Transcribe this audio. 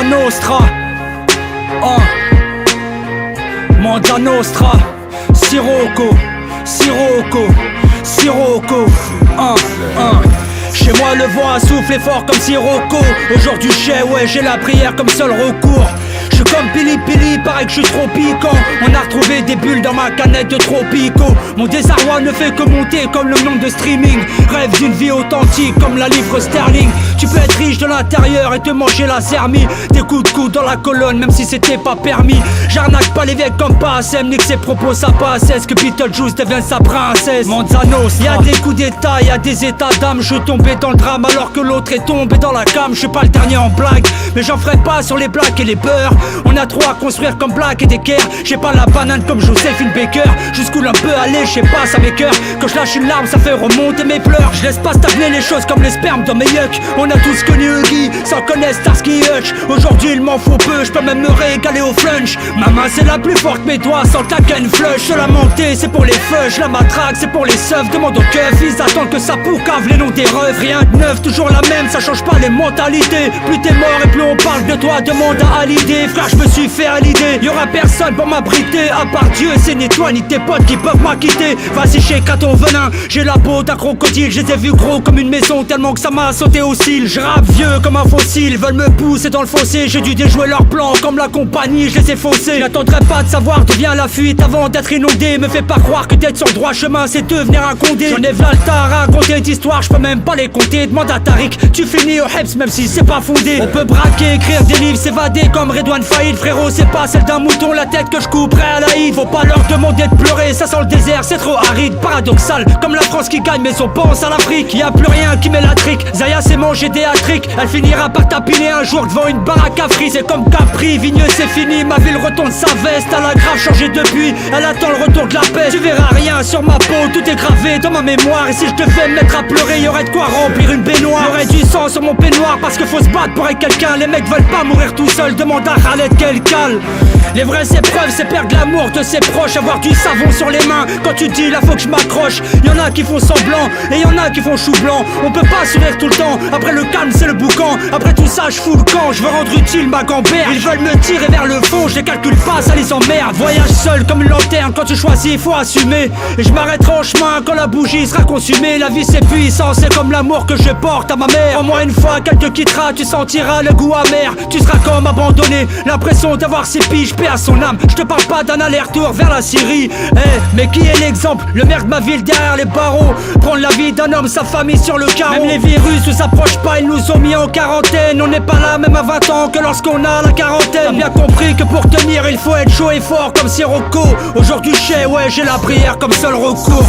Nostra, Monza Nostra, Sirocco, Chez moi le vent a soufflé fort comme Sirocco. Aujourd'hui j'ai la prière comme seul recours. Je suis comme Pili, paraît que je suis trop piquant. On a retrouvé des bulles dans ma canette de Tropico. Mon désarroi ne fait que monter comme le nombre de streaming. Rêve d'une vie authentique comme la livre sterling. Tu peux être riche de l'intérieur et te manger la zermie. Des coups de coude dans la colonne même si c'était pas permis. J'arnaque pas les vieilles comme Passem, nique ses propos ça passe. Est-ce que Beetlejuice devient sa princesse? Monza Nostra. Y'a des coups d'état, y'a des états d'âme. Je tombais dans le drame alors que l'autre est tombé dans la cam. Je suis pas le dernier en blague, mais j'en ferai pas sur les blagues et les beurs. On a trop à construire comme Black et Decker. J'ai pas la banane comme Josephine Baker. Jusqu'où l'un peut aller, je sais pas, ça m'écoeure. Quand je lâche une larme, ça fait remonter mes pleurs. Je laisse pas stagner les choses comme les spermes dans mes yucks. On a tous connu Huggy, sans connaître Starsky Hutch. Aujourd'hui il m'en faut peu, je peux même me régaler au flunch. Ma main c'est la plus forte, mes doigts sans claquer une flush. Se la montée c'est pour les feuches, la matraque c'est pour les seufs. Demande aux keufs, ils attendent que ça poucave les noms des refs. Rien de neuf, toujours la même, ça change pas les mentalités. Plus t'es mort et plus on parle de toi, demande à Hallyday. Frère je me suis fait à l'idée, y'aura personne pour m'abriter. À part Dieu, c'est ni toi ni tes potes qui peuvent m'acquitter. Vas-y shake à ton venin, j'ai la peau d'un crocodile. Je les ai vus gros comme une maison tellement que ça m'a sauté aux cils. Je rappe vieux comme un fossile, veulent me pousser dans le fossé. J'ai dû déjouer leur plan comme la compagnie, je les ai faussés. J'attendrai pas de savoir d'où vient la fuite avant d'être inondé. Me fais pas croire que d'être sur le droit chemin c'est devenir un condé. J'en ai v'là le tas à raconter d'histoires, je peux même pas les compter. Demande à Tariq, tu finis au Heps même si c'est pas fondé. On peut braquer, écrire des livres, s'évader comme Redouane Faïd. Frérot c'est pas celle d'un mouton, la tête que je couperai à la hide. Faut pas leur demander de pleurer, ça sent le désert, c'est trop aride. Paradoxal, comme la France qui gagne mais on pense à l'Afrique. Y'a plus rien qui met la trique, Zaya s'est mangé des hat-tricks. Elle finira par tapiner un jour devant une baraque à frites. C'est comme Capri, Vigneux c'est fini, ma ville retourne sa veste. Elle a grave changé depuis, elle attend le retour de la paix. Tu verras rien sur ma peau, tout est gravé dans ma mémoire. Et si je devais me mettre à pleurer, y'aurait de quoi remplir une baignoire. Y'aurait du sang sur mon peignoir parce que faut se battre pour être quelqu'un. Les mecs veulent pas mourir tout seuls, demande à Khaled quel cale. Les vraies épreuves c'est perdre l'amour de ses proches, avoir du savon sur les mains. Quand tu dis là faut que je m'accroche, y'en a qui font semblant et y'en a qui font chou blanc. On peut pas sourire tout le temps, après le calme c'est le boucan. Après tout ça je fous le camp, je veux rendre utile ma gamberge. Ils veulent me tirer vers le fond, je les calcule pas, ça les emmerde. Voyage seul comme une lanterne, quand tu choisis faut assumer. Et je m'arrêterai en chemin quand la bougie sera consumée. La vie c'est puissant, c'est comme l'amour que je porte à ma mère. Au moins une fois qu'elle te quittera, tu sentiras le goût amer. Tu seras comme abandonné, l'impression d'avoir ses piges, paix à son âme. Je te parle pas d'un aller-retour vers la Syrie. Mais qui est l'exemple? Le maire de ma ville derrière les barreaux. Prendre la vie d'un homme, sa famille sur le carreau. Même les virus ne s'approchent pas, ils nous ont mis en quarantaine. On n'est pas là même à 20 ans que lorsqu'on a la quarantaine. T'as bien compris que pour tenir il faut être chaud et fort comme Sirocco. Aujourd'hui j'ai la prière comme seul recours.